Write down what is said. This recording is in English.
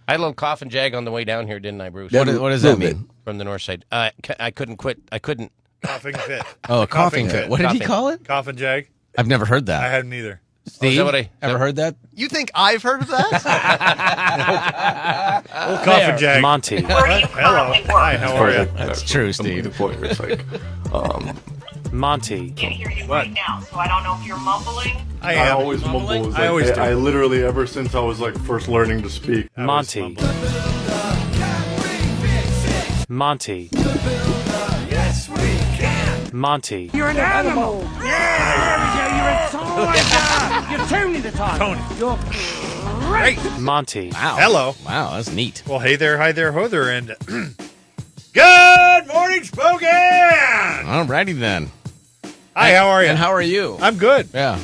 I had a little cough and jag on the way down here, didn't I, Bruce? What does that mean? From the north side. I couldn't quit. I couldn't. Coughing fit. Oh, a coughing fit. What did he call it? Cough and jag. I've never heard that. I hadn't either. Steve, what ever heard that? You think I've heard of that? Cough and jag. Monty. Hello. Hi, how are you? That's true, Steve. It's like, Monty. Can't hear you What? right now, so I don't know if you're mumbling. I I am. always mumble. I always do. I literally, ever since I was like first learning to speak. I was Monty. mumbling. Monty. Monty. You're an animal. Yeah, you're Tony the Tiger. Tony. You're Great. Monty. Wow. Hello. Wow, that's neat. Well, hey there, hi there, ho there, and good morning, Spokane. Alrighty then. Hi, how are you? And how are you? I'm good. Yeah.